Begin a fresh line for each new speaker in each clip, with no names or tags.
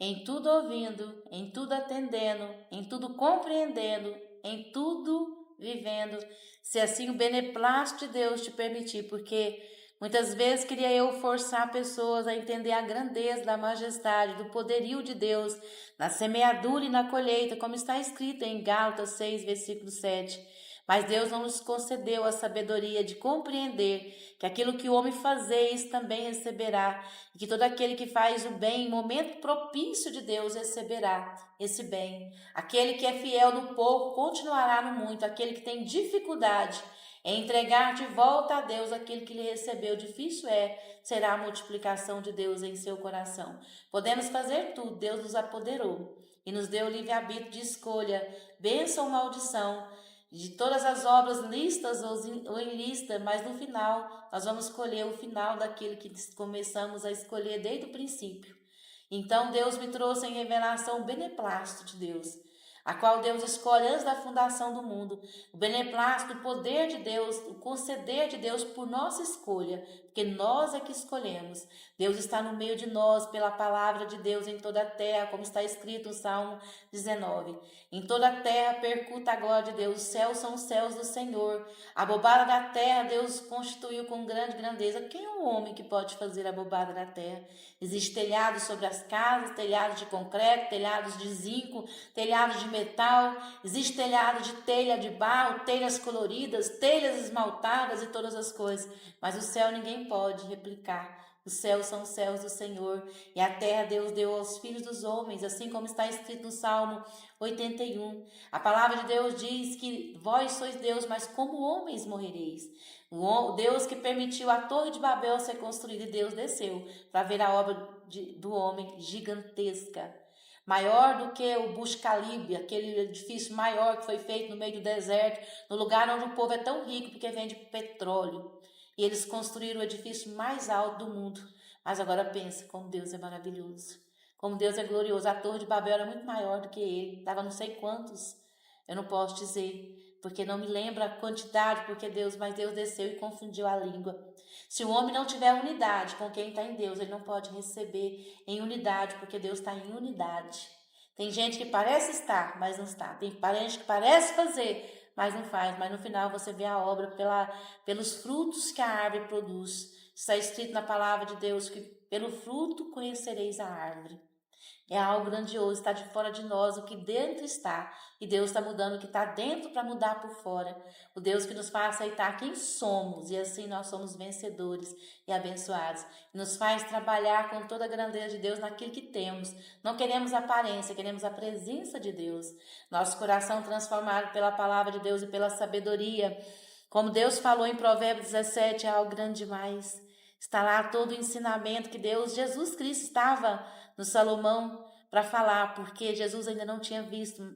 em tudo ouvindo, em tudo atendendo, em tudo compreendendo, em tudo vivendo, se assim o beneplácito de Deus te permitir, porque muitas vezes queria eu forçar pessoas a entender a grandeza da majestade, do poderio de Deus, na semeadura e na colheita, como está escrito em Gálatas 6, versículo 7. Mas Deus não nos concedeu a sabedoria de compreender que aquilo que o homem fazer, isso também receberá, e que todo aquele que faz o bem em momento propício de Deus receberá esse bem. Aquele que é fiel no pouco continuará no muito. Aquele que tem dificuldade em entregar de volta a Deus aquilo que lhe recebeu, difícil será a multiplicação de Deus em seu coração. Podemos fazer tudo, Deus nos apoderou e nos deu o livre-arbítrio de escolha, bênção ou maldição, de todas as obras listas ou ilícitas, mas no final nós vamos escolher o final daquilo que começamos a escolher desde o princípio. Então Deus me trouxe em revelação o beneplácito de Deus, a qual Deus escolhe antes da fundação do mundo. O beneplácito, o poder de Deus, o conceder de Deus por nossa escolha, porque nós é que escolhemos. Deus está no meio de nós pela palavra de Deus em toda a terra, como está escrito no Salmo 19. Em toda a terra percuta a glória de Deus, os céus são os céus do Senhor. A bobada da terra Deus constituiu com grande grandeza. Quem é o homem que pode fazer a bobada da terra? Existe telhados sobre as casas, telhados de concreto, telhados de zinco, telhados de metal, existe telhado de telha de barro, telhas coloridas, telhas esmaltadas e todas as coisas, mas o céu ninguém pode replicar. Os céus são os céus do Senhor, e a terra Deus deu aos filhos dos homens, assim como está escrito no Salmo 81. A palavra de Deus diz que vós sois Deus, mas como homens morrereis. O Deus que permitiu a Torre de Babel ser construída, e Deus desceu para ver a obra do homem gigantesca, maior do que o Burj Khalifa, aquele edifício maior que foi feito no meio do deserto, no lugar onde o povo é tão rico porque vende petróleo. E eles construíram o edifício mais alto do mundo. Mas agora pense como Deus é maravilhoso, como Deus é glorioso. A Torre de Babel era muito maior do que ele, estava não sei quantos, eu não posso dizer, porque não me lembra a quantidade, mas Deus desceu e confundiu a língua. Se o homem não tiver unidade com quem está em Deus, ele não pode receber em unidade, porque Deus está em unidade. Tem gente que parece estar, mas não está. Tem gente que parece fazer, mas não faz. Mas no final você vê a obra pelos frutos que a árvore produz. Está escrito na palavra de Deus que pelo fruto conhecereis a árvore. É algo grandioso, está de fora de nós o que dentro está. E Deus está mudando o que está dentro para mudar por fora. O Deus que nos faz aceitar quem somos, e assim nós somos vencedores e abençoados. Nos faz trabalhar com toda a grandeza de Deus naquilo que temos. Não queremos aparência, queremos a presença de Deus. Nosso coração transformado pela palavra de Deus e pela sabedoria. Como Deus falou em Provérbios 17, é algo grande demais. Está lá todo o ensinamento que Jesus Cristo estava no Salomão para falar, porque Jesus ainda não tinha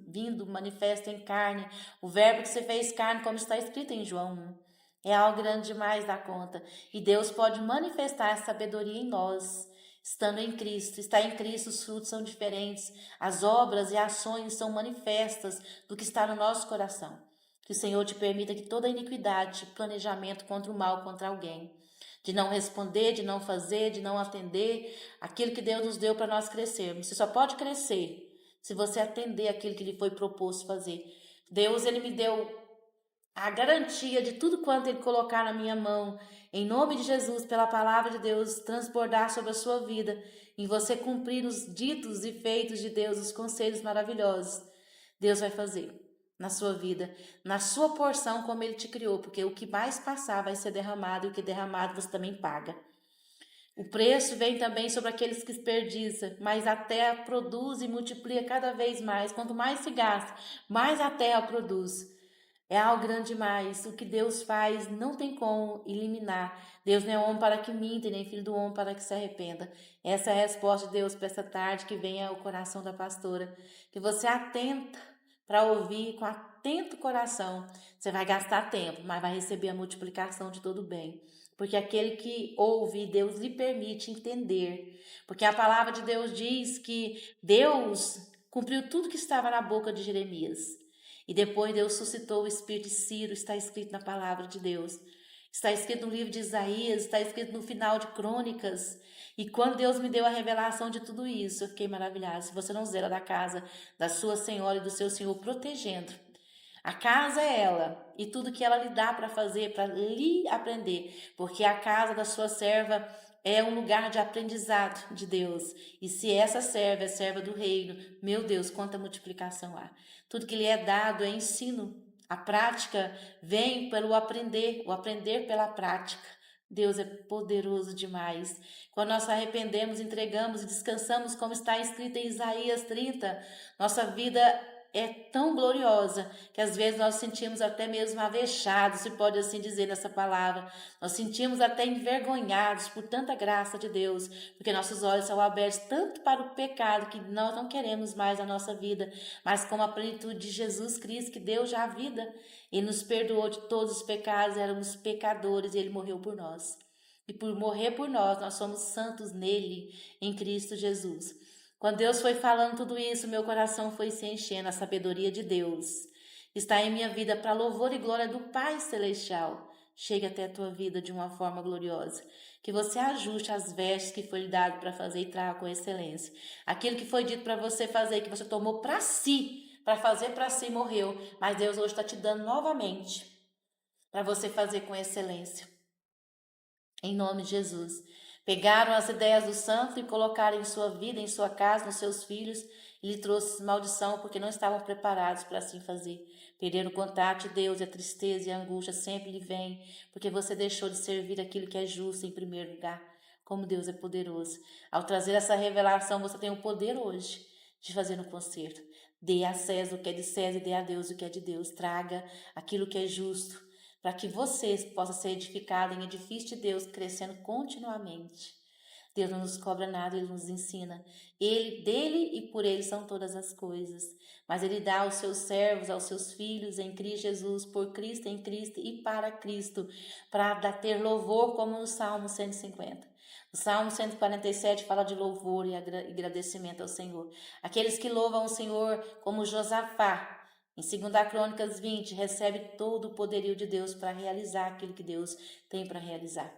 vindo manifesto em carne, o verbo que se fez carne, como está escrito em João 1. É algo grande demais da conta. E Deus pode manifestar a sabedoria em nós, estando em Cristo. Está em Cristo, os frutos são diferentes, as obras e ações são manifestas do que está no nosso coração. Que o Senhor te permita que toda iniquidade, planejamento contra o mal, contra alguém, de não responder, de não fazer, de não atender aquilo que Deus nos deu para nós crescermos. Você só pode crescer se você atender aquilo que lhe foi proposto fazer. Deus, ele me deu a garantia de tudo quanto ele colocar na minha mão, em nome de Jesus, pela palavra de Deus, transbordar sobre a sua vida, em você cumprir os ditos e feitos de Deus, os conselhos maravilhosos. Deus vai fazer na sua vida, na sua porção, como ele te criou, porque o que mais passar vai ser derramado, e o que derramado você também paga. O preço vem também sobre aqueles que desperdiçam, mas a terra produz e multiplica cada vez mais. Quanto mais se gasta, mais a terra produz. É algo grande demais. O que Deus faz não tem como eliminar. Deus não é homem para que minta, nem filho do homem para que se arrependa. Essa é a resposta de Deus para essa tarde que vem ao coração da pastora. Que você atenta para ouvir com atento coração. Você vai gastar tempo, mas vai receber a multiplicação de todo o bem. Porque aquele que ouve, Deus lhe permite entender. Porque a palavra de Deus diz que Deus cumpriu tudo que estava na boca de Jeremias. E depois Deus suscitou o espírito de Ciro, está escrito na palavra de Deus. Está escrito no livro de Isaías, está escrito no final de Crônicas. E quando Deus me deu a revelação de tudo isso, eu fiquei maravilhada. Se você não zela da casa da sua senhora e do seu senhor protegendo, a casa é ela e tudo que ela lhe dá para fazer, para lhe aprender, porque a casa da sua serva é um lugar de aprendizado de Deus. E se essa serva é serva do reino, meu Deus, quanta multiplicação há. Tudo que lhe é dado é ensino. A prática vem pelo aprender, o aprender pela prática. Deus é poderoso demais. Quando nós arrependemos, entregamos e descansamos, como está escrito em Isaías 30, nossa vida é tão gloriosa que às vezes nós sentimos até mesmo avechados, se pode assim dizer nessa palavra. Nós sentimos até envergonhados por tanta graça de Deus, porque nossos olhos são abertos tanto para o pecado que nós não queremos mais na nossa vida, mas com a plenitude de Jesus Cristo que deu já a vida. Ele nos perdoou de todos os pecados, éramos pecadores e Ele morreu por nós. E por morrer por nós, nós somos santos nele, em Cristo Jesus. Quando Deus foi falando tudo isso, meu coração foi se enchendo. A sabedoria de Deus está em minha vida para louvor e glória do Pai Celestial. Chegue até a tua vida de uma forma gloriosa. Que você ajuste as vestes que foi lhe dado para fazer e traga com excelência. Aquilo que foi dito para você fazer, que você tomou para si, para fazer para si, morreu. Mas Deus hoje está te dando novamente para você fazer com excelência. Em nome de Jesus. Pegaram as ideias do santo e colocaram em sua vida, em sua casa, nos seus filhos, e lhe trouxe maldição porque não estavam preparados para assim fazer. Perderam o contato de Deus e a tristeza e a angústia sempre lhe vem, porque você deixou de servir aquilo que é justo em primeiro lugar. Como Deus é poderoso. Ao trazer essa revelação, você tem o poder hoje de fazer um conserto. Dê a César o que é de César e dê a Deus o que é de Deus. Traga aquilo que é justo, para que vocês possam ser edificados em edifício de Deus, crescendo continuamente. Deus não nos cobra nada, Ele nos ensina. Ele, dele e por Ele são todas as coisas. Mas Ele dá aos seus servos, aos seus filhos, em Cristo Jesus, por Cristo, em Cristo e para Cristo, para ter louvor, como no Salmo 150. O Salmo 147 fala de louvor e agradecimento ao Senhor. Aqueles que louvam o Senhor, como Josafá, em 2 Crônicas 20, recebe todo o poderio de Deus para realizar aquilo que Deus tem para realizar.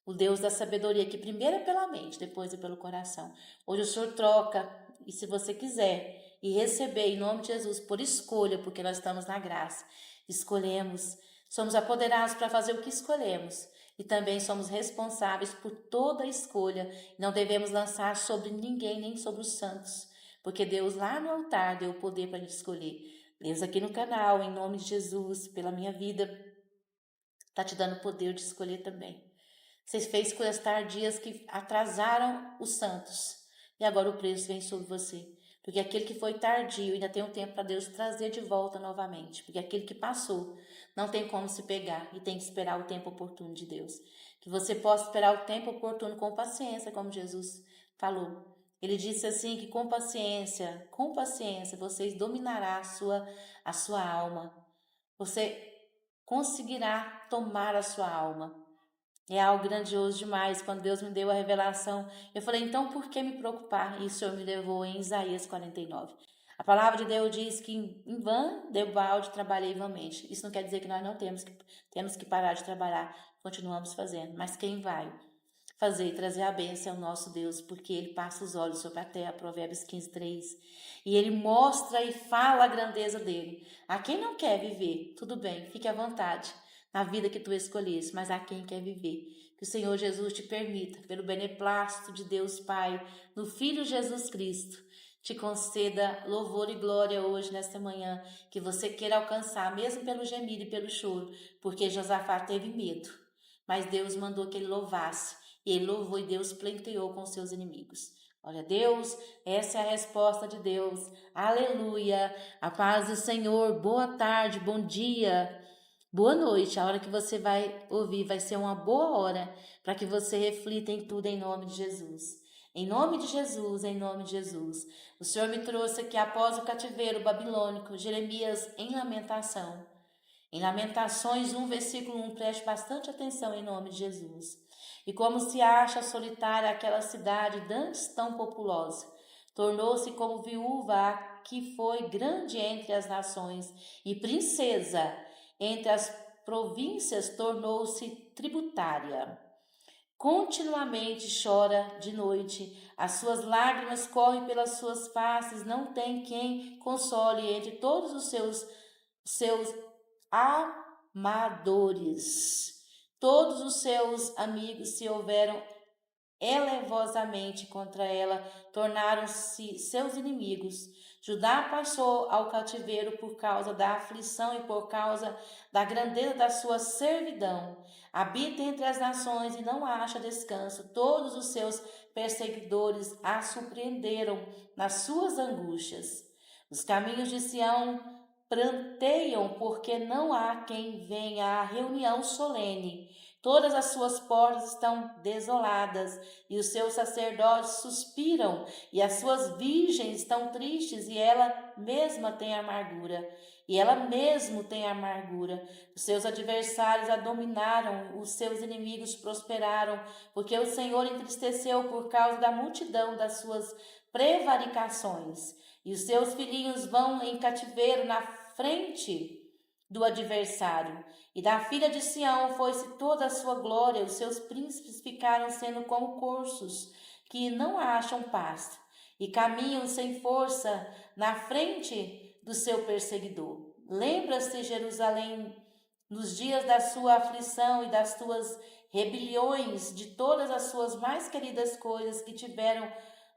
O Deus da sabedoria, que primeiro é pela mente, depois é pelo coração. Hoje o Senhor troca, e se você quiser, e receber em nome de Jesus, por escolha, porque nós estamos na graça, escolhemos, somos apoderados para fazer o que escolhemos. E também somos responsáveis por toda a escolha. Não devemos lançar sobre ninguém, nem sobre os santos, porque Deus lá no altar deu o poder para a gente escolher. Deus aqui no canal, em nome de Jesus, pela minha vida, está te dando o poder de escolher também. Você fez escolhas tardias que atrasaram os santos. E agora o preço vem sobre você. Porque aquele que foi tardio ainda tem um tempo para Deus trazer de volta novamente. Porque aquele que passou não tem como se pegar e tem que esperar o tempo oportuno de Deus. Que você possa esperar o tempo oportuno com paciência, como Jesus falou. Ele disse assim que com paciência, vocês dominará a sua alma. Você conseguirá tomar a sua alma. É algo grandioso demais. Quando Deus me deu a revelação, eu falei, então por que me preocupar? E o Senhor me levou em Isaías 49. A palavra de Deus diz que em vão, debalde, trabalhei vãmente. Isso não quer dizer que nós não temos que parar de trabalhar. Continuamos fazendo. Mas quem vai fazer e trazer a bênção é o nosso Deus, porque Ele passa os olhos sobre a terra, Provérbios 15, 3. E Ele mostra e fala a grandeza dEle. A quem não quer viver, tudo bem, fique à vontade na vida que tu escolheste, mas a quem quer viver. Que o Senhor Jesus te permita, pelo beneplácito de Deus Pai, no Filho Jesus Cristo, te conceda louvor e glória hoje, nesta manhã, que você queira alcançar, mesmo pelo gemido e pelo choro, porque Josafá teve medo, mas Deus mandou que ele louvasse, e ele louvou e Deus pleiteou com seus inimigos. Olha, Deus, essa é a resposta de Deus. Aleluia. A paz do Senhor. Boa tarde, bom dia, boa noite. A hora que você vai ouvir vai ser uma boa hora para que você reflita em tudo em nome de Jesus. Em nome de Jesus, em nome de Jesus. O Senhor me trouxe aqui após o cativeiro babilônico, Jeremias em lamentação. Em Lamentações 1, versículo 1, preste bastante atenção em nome de Jesus. E como se acha solitária aquela cidade dantes tão populosa, tornou-se como viúva a que foi grande entre as nações, e princesa entre as províncias tornou-se tributária. Continuamente chora de noite, as suas lágrimas correm pelas suas faces, não tem quem console entre todos os seus amadores. Todos os seus amigos se houveram elevosamente contra ela, tornaram-se seus inimigos. Judá passou ao cativeiro por causa da aflição e por causa da grandeza da sua servidão. Habita entre as nações e não acha descanso. Todos os seus perseguidores a surpreenderam nas suas angústias. Os caminhos de Sião pranteiam, porque não há quem venha à reunião solene. Todas as suas portas estão desoladas, e os seus sacerdotes suspiram, e as suas virgens estão tristes, e ela mesma tem amargura. E ela mesmo tem amargura. Os seus adversários a dominaram, os seus inimigos prosperaram, porque o Senhor entristeceu por causa da multidão das suas prevaricações. E os seus filhinhos vão em cativeiro na frente do adversário. E da filha de Sião foi-se toda a sua glória, os seus príncipes ficaram sendo como corços, que não acham pasto, e caminham sem força na frente do seu perseguidor. Lembra-se, Jerusalém, nos dias da sua aflição e das tuas rebeliões, de todas as suas mais queridas coisas que tiveram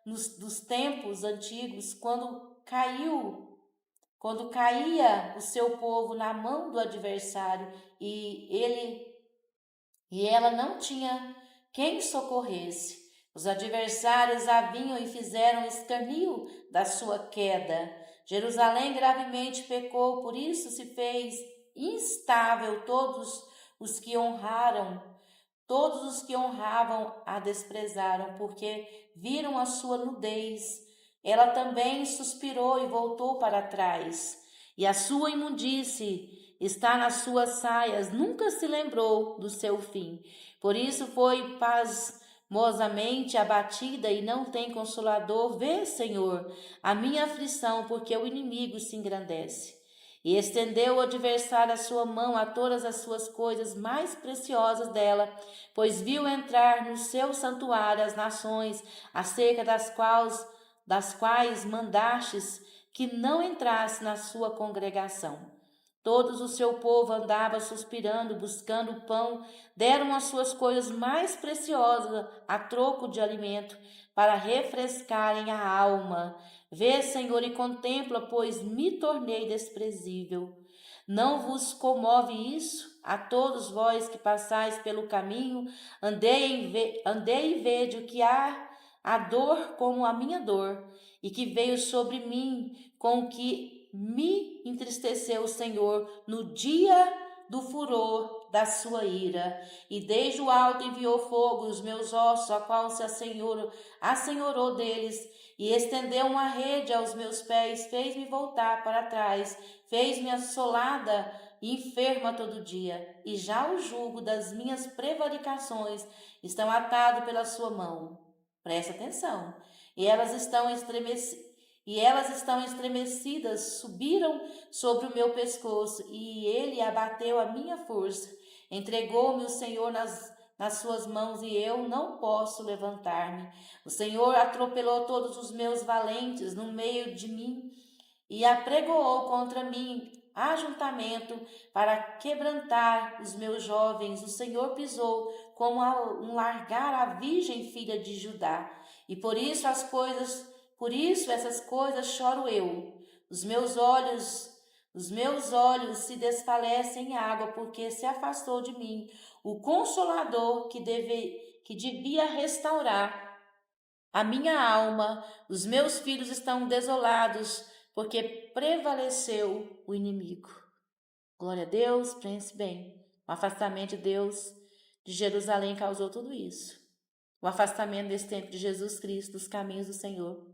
dos tempos antigos, quando caía o seu povo na mão do adversário e ela não tinha quem socorresse. Os adversários a vinham e fizeram escarnio da sua queda. Jerusalém gravemente pecou, por isso se fez instável. Os que honravam a desprezaram, porque viram a sua nudez. Ela também suspirou e voltou para trás, e a sua imundície está nas suas saias, nunca se lembrou do seu fim. Por isso foi pasmosamente abatida e não tem consolador. Vê, Senhor, a minha aflição, porque o inimigo se engrandece. E estendeu o adversário a sua mão a todas as suas coisas mais preciosas dela, pois viu entrar no seu santuário as nações, acerca das quais mandastes que não entrasse na sua congregação. Todos o seu povo andava suspirando, buscando pão, deram as suas coisas mais preciosas a troco de alimento, para refrescarem a alma. Vê, Senhor, e contempla, pois me tornei desprezível. Não vos comove isso? A todos vós que passais pelo caminho, andei e vede o que há a dor como a minha dor, e que veio sobre mim com o que me entristeceu o Senhor no dia do furor da sua ira. E desde o alto enviou fogo os meus ossos, a qual se assenhorou deles, e estendeu uma rede aos meus pés, fez-me voltar para trás, fez-me assolada e enferma todo dia. E já o jugo das minhas prevaricações estão atado pela sua mão. Presta atenção. E elas estão estremecidas, subiram sobre o meu pescoço, e ele abateu a minha força. Entregou-me o Senhor nas suas mãos, e eu não posso levantar-me. O Senhor atropelou todos os meus valentes no meio de mim, e apregoou contra mim ajuntamento para quebrantar os meus jovens. O Senhor pisou como um largar a virgem filha de Judá. E por isso essas coisas choro eu. Os meus olhos se desfalecem em água, porque se afastou de mim o Consolador que devia restaurar a minha alma. Os meus filhos estão desolados, porque prevaleceu o inimigo. Glória a Deus, pense bem. O afastamento de Deus de Jerusalém causou tudo isso. O afastamento desse tempo de Jesus Cristo, dos caminhos do Senhor,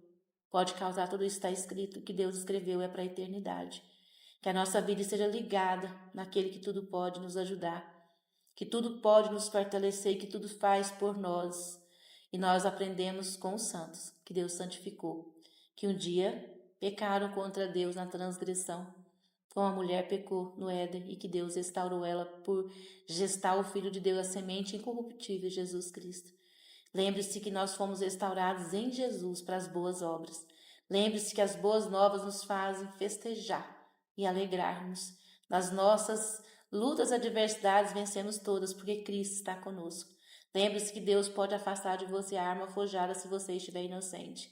pode causar tudo isso. Está escrito, que Deus escreveu é para a eternidade. Que a nossa vida esteja ligada naquele que tudo pode nos ajudar, que tudo pode nos fortalecer, que tudo faz por nós. E nós aprendemos com os santos, que Deus santificou, que um dia pecaram contra Deus na transgressão, como a mulher pecou no Éden e que Deus restaurou ela por gestar o Filho de Deus, a semente incorruptível, Jesus Cristo. Lembre-se que nós fomos restaurados em Jesus para as boas obras. Lembre-se que as boas novas nos fazem festejar e alegrar-nos. Nas nossas lutas, adversidades, vencemos todas, porque Cristo está conosco. Lembre-se que Deus pode afastar de você a arma forjada se você estiver inocente.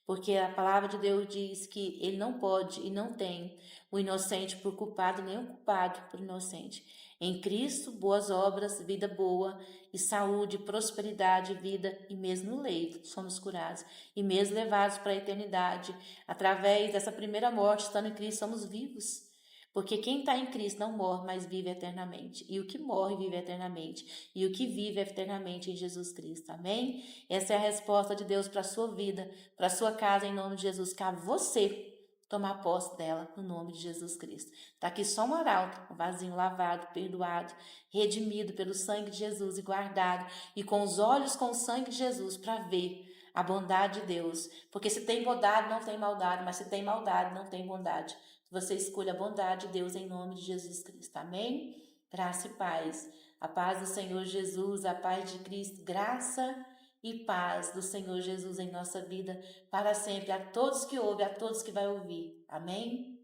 Porque a palavra de Deus diz que Ele não pode e não tem o inocente por culpado, nem o culpado por inocente. Em Cristo, boas obras, vida boa e saúde, prosperidade, vida e mesmo no leito somos curados. E mesmo levados para a eternidade, através dessa primeira morte, estando em Cristo, somos vivos. Porque quem está em Cristo não morre, mas vive eternamente. E o que morre vive eternamente. E o que vive eternamente em Jesus Cristo. Amém? Essa é a resposta de Deus para a sua vida, para a sua casa, em nome de Jesus. Cabe você tomar posse dela, no nome de Jesus Cristo. Está aqui só um arauto, um vasinho lavado, perdoado, redimido pelo sangue de Jesus e guardado. E com os olhos com o sangue de Jesus para ver a bondade de Deus. Porque se tem bondade, não tem maldade. Mas se tem maldade, não tem bondade. Você escolhe a bondade de Deus em nome de Jesus Cristo. Amém? Graça e paz. A paz do Senhor Jesus, a paz de Cristo, graça e paz do Senhor Jesus em nossa vida para sempre. A todos que ouvem, a todos que vai ouvir. Amém?